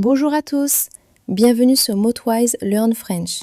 Bonjour à tous, bienvenue sur Motwise Learn French.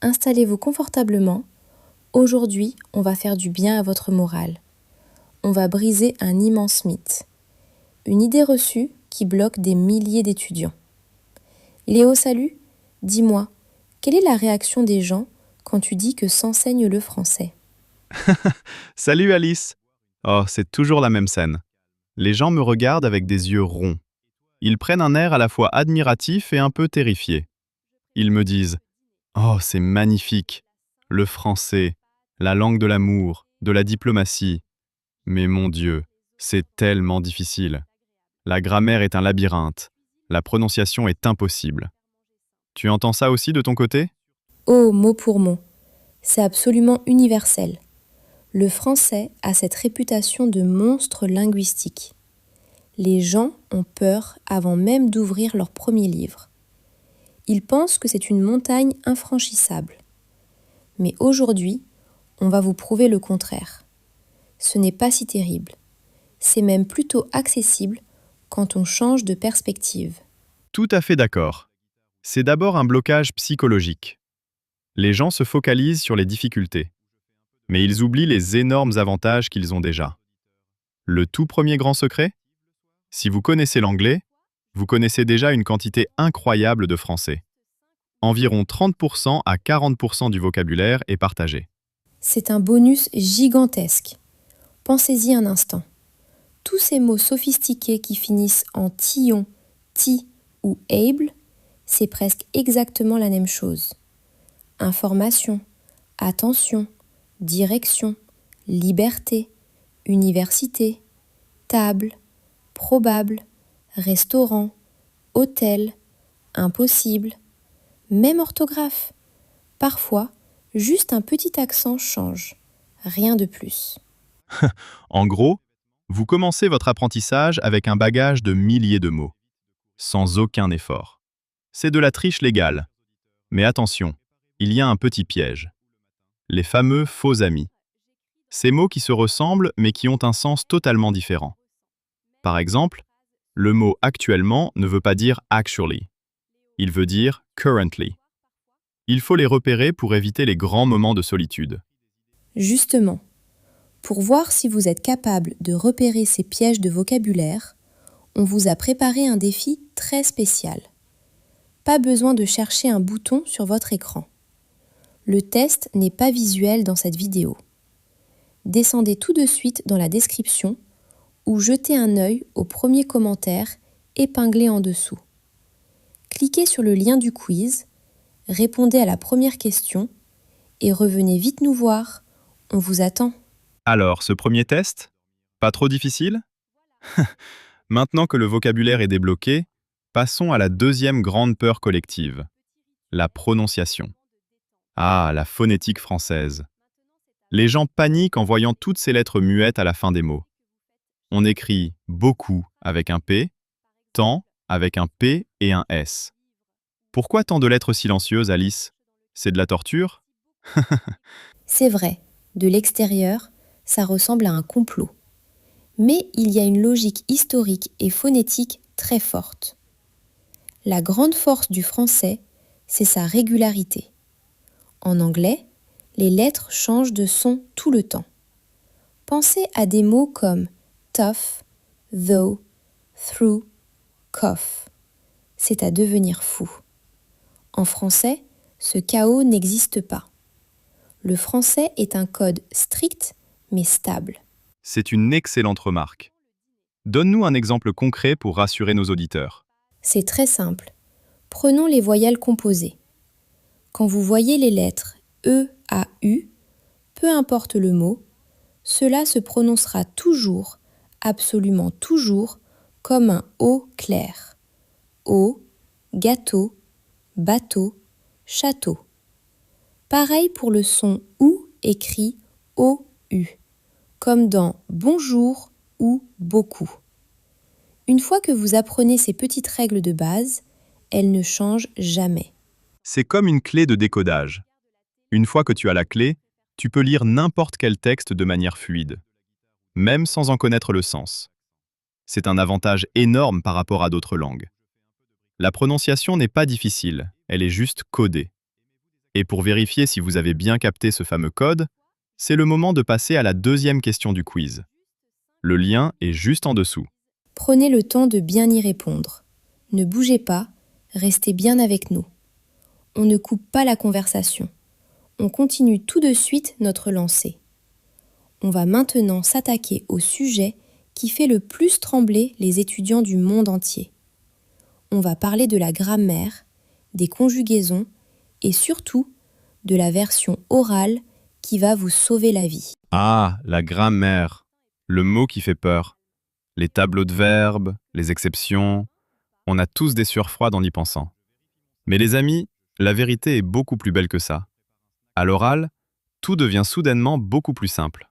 Installez-vous confortablement. Aujourd'hui, on va faire du bien à votre morale. On va briser un immense mythe. Une idée reçue qui bloque des milliers d'étudiants. Léo, salut, dis-moi, quelle est la réaction des gens quand tu dis que s'enseigne le français? Salut Alice. Oh, c'est toujours la même scène. Les gens me regardent avec des yeux ronds. Ils prennent un air à la fois admiratif et un peu terrifié. Ils me disent: Oh, c'est magnifique. Le français, la langue de l'amour, de la diplomatie. Mais mon Dieu, c'est tellement difficile. La grammaire est un labyrinthe. La prononciation est impossible. Tu entends ça aussi de ton côté? Oh, mot pour mot, c'est absolument universel. Le français a cette réputation de monstre linguistique. Les gens ont peur avant même d'ouvrir leur premier livre. Ils pensent que c'est une montagne infranchissable. Mais aujourd'hui, on va vous prouver le contraire. Ce n'est pas si terrible. C'est même plutôt accessible quand on change de perspective. Tout à fait d'accord. C'est d'abord un blocage psychologique. Les gens se focalisent sur les difficultés, mais ils oublient les énormes avantages qu'ils ont déjà. Le tout premier grand secret? Si vous connaissez l'anglais, vous connaissez déjà une quantité incroyable de français. Environ 30% à 40% du vocabulaire est partagé. C'est un bonus gigantesque. Pensez-y un instant. Tous ces mots sophistiqués qui finissent en tillon, ti ou able, c'est presque exactement la même chose. Information, attention, direction, liberté, université, table, probable, restaurant, hôtel, impossible, même orthographe. Parfois, juste un petit accent change, rien de plus. En gros, vous commencez votre apprentissage avec un bagage de milliers de mots, sans aucun effort. C'est de la triche légale. Mais attention, il y a un petit piège. Les fameux faux amis. Ces mots qui se ressemblent mais qui ont un sens totalement différent. Par exemple, le mot actuellement ne veut pas dire actually. Il veut dire currently. Il faut les repérer pour éviter les grands moments de solitude. Justement, pour voir si vous êtes capable de repérer ces pièges de vocabulaire, on vous a préparé un défi très spécial. Pas besoin de chercher un bouton sur votre écran. Le test n'est pas visuel dans cette vidéo. Descendez tout de suite dans la description ou jetez un œil au premier commentaire épinglé en dessous. Cliquez sur le lien du quiz, répondez à la première question et revenez vite nous voir. On vous attend. Alors, ce premier test? Pas trop difficile? Maintenant que le vocabulaire est débloqué, passons à la deuxième grande peur collective, la prononciation. Ah, la phonétique française. Les gens paniquent en voyant toutes ces lettres muettes à la fin des mots. On écrit beaucoup avec un P, tant avec un P et un S. Pourquoi tant de lettres silencieuses, Alice? C'est de la torture? C'est vrai, de l'extérieur, ça ressemble à un complot. Mais il y a une logique historique et phonétique très forte. La grande force du français, c'est sa régularité. En anglais, les lettres changent de son tout le temps. Pensez à des mots comme tough, though, through, cough. C'est à devenir fou. En français, ce chaos n'existe pas. Le français est un code strict mais stable. C'est une excellente remarque. Donne-nous un exemple concret pour rassurer nos auditeurs. C'est très simple. Prenons les voyelles composées. Quand vous voyez les lettres E à U, peu importe le mot, cela se prononcera toujours, absolument toujours, comme un O clair. O, gâteau, bateau, château. Pareil pour le son OU écrit OU, comme dans bonjour ou beaucoup. Une fois que vous apprenez ces petites règles de base, elles ne changent jamais. C'est comme une clé de décodage. Une fois que tu as la clé, tu peux lire n'importe quel texte de manière fluide, même sans en connaître le sens. C'est un avantage énorme par rapport à d'autres langues. La prononciation n'est pas difficile, elle est juste codée. Et pour vérifier si vous avez bien capté ce fameux code, c'est le moment de passer à la deuxième question du quiz. Le lien est juste en dessous. Prenez le temps de bien y répondre. Ne bougez pas, restez bien avec nous. On ne coupe pas la conversation. On continue tout de suite notre lancée. On va maintenant s'attaquer au sujet qui fait le plus trembler les étudiants du monde entier. On va parler de la grammaire, des conjugaisons et surtout de la version orale qui va vous sauver la vie. Ah, la grammaire, le mot qui fait peur. Les tableaux de verbes, les exceptions, on a tous des sueurs froides en y pensant. Mais les amis, la vérité est beaucoup plus belle que ça. À l'oral, tout devient soudainement beaucoup plus simple.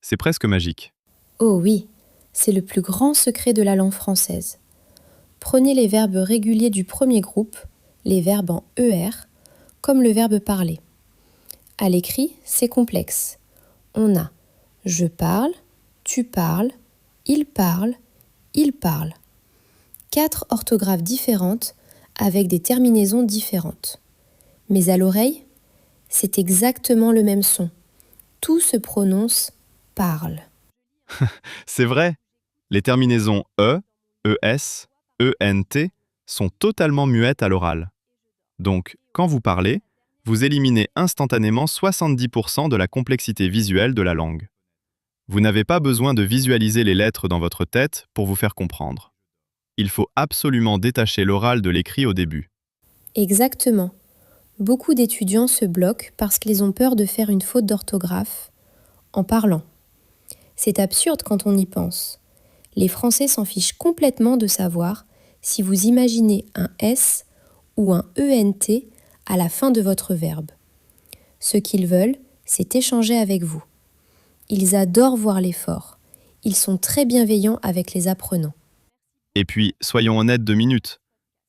C'est presque magique. Oh oui, c'est le plus grand secret de la langue française. Prenez les verbes réguliers du premier groupe, les verbes en ER, comme le verbe parler. À l'écrit, c'est complexe. On a je parle, tu parles, il parle, il parle. 4 orthographes différentes avec des terminaisons différentes. Mais à l'oreille, c'est exactement le même son. Tout se prononce parle. C'est vrai, les terminaisons E, ES, ENT sont totalement muettes à l'oral. Donc, quand vous parlez, vous éliminez instantanément 70% de la complexité visuelle de la langue. Vous n'avez pas besoin de visualiser les lettres dans votre tête pour vous faire comprendre. Il faut absolument détacher l'oral de l'écrit au début. Exactement. Beaucoup d'étudiants se bloquent parce qu'ils ont peur de faire une faute d'orthographe en parlant. C'est absurde quand on y pense. Les Français s'en fichent complètement de savoir si vous imaginez un S ou un ENT à la fin de votre verbe. Ce qu'ils veulent, c'est échanger avec vous. Ils adorent voir l'effort. Ils sont très bienveillants avec les apprenants. Et puis, soyons honnêtes 2 minutes.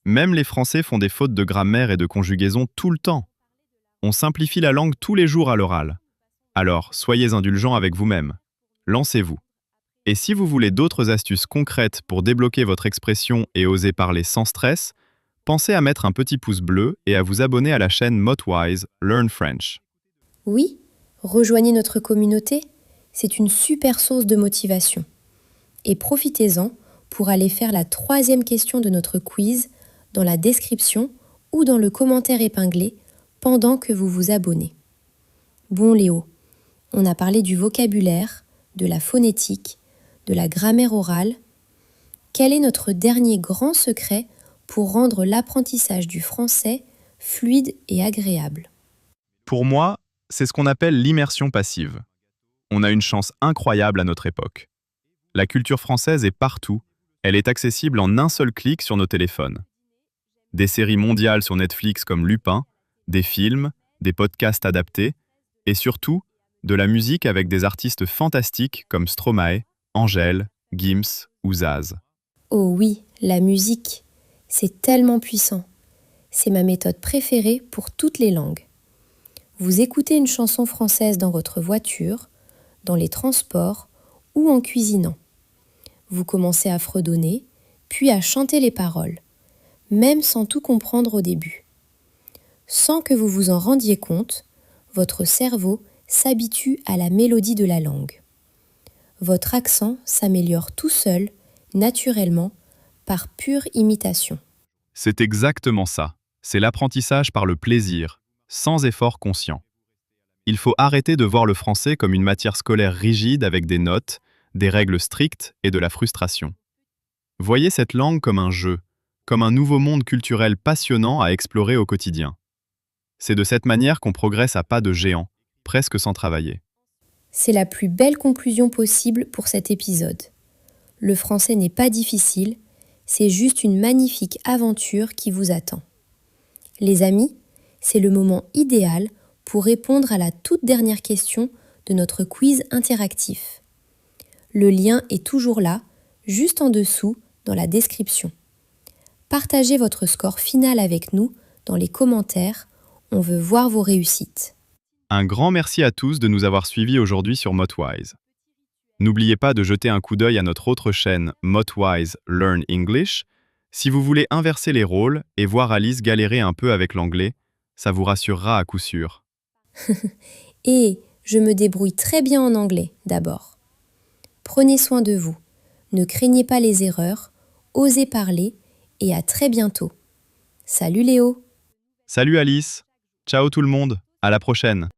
Même les Français font des fautes de grammaire et de conjugaison tout le temps. On simplifie la langue tous les jours à l'oral. Alors, soyez indulgents avec vous-même. Lancez-vous. Et si vous voulez d'autres astuces concrètes pour débloquer votre expression et oser parler sans stress, pensez à mettre un petit pouce bleu et à vous abonner à la chaîne Motwise Learn French. Oui, rejoignez notre communauté, c'est une super source de motivation. Et profitez-en pour aller faire la 3e question de notre quiz dans la description ou dans le commentaire épinglé pendant que vous vous abonnez. Bon Léo, on a parlé du vocabulaire, de la phonétique, de la grammaire orale. Quel est notre dernier grand secret pour rendre l'apprentissage du français fluide et agréable? Pour moi, c'est ce qu'on appelle l'immersion passive. On a une chance incroyable à notre époque. La culture française est partout, elle est accessible en un seul clic sur nos téléphones. Des séries mondiales sur Netflix comme Lupin, des films, des podcasts adaptés, et surtout, de la musique avec des artistes fantastiques comme Stromae, Angèle, Gims ou Zaz. Oh oui, la musique, c'est tellement puissant. C'est ma méthode préférée pour toutes les langues. Vous écoutez une chanson française dans votre voiture, dans les transports ou en cuisinant. Vous commencez à fredonner, puis à chanter les paroles, même sans tout comprendre au début. Sans que vous vous en rendiez compte, votre cerveau s'habitue à la mélodie de la langue. Votre accent s'améliore tout seul, naturellement, par pure imitation. C'est exactement ça. C'est l'apprentissage par le plaisir, sans effort conscient. Il faut arrêter de voir le français comme une matière scolaire rigide avec des notes, des règles strictes et de la frustration. Voyez cette langue comme un jeu, comme un nouveau monde culturel passionnant à explorer au quotidien. C'est de cette manière qu'on progresse à pas de géant, presque sans travailler. C'est la plus belle conclusion possible pour cet épisode. Le français n'est pas difficile, c'est juste une magnifique aventure qui vous attend. Les amis, c'est le moment idéal pour répondre à la toute dernière question de notre quiz interactif. Le lien est toujours là, juste en dessous, dans la description. Partagez votre score final avec nous dans les commentaires, on veut voir vos réussites. Un grand merci à tous de nous avoir suivis aujourd'hui sur Motwise. N'oubliez pas de jeter un coup d'œil à notre autre chaîne Motwise Learn English, Si vous voulez inverser les rôles et voir Alice galérer un peu avec l'anglais, ça vous rassurera à coup sûr. Et je me débrouille très bien en anglais, d'abord. Prenez soin de vous, ne craignez pas les erreurs, osez parler et à très bientôt. Salut Léo! Salut Alice! Ciao tout le monde! À la prochaine!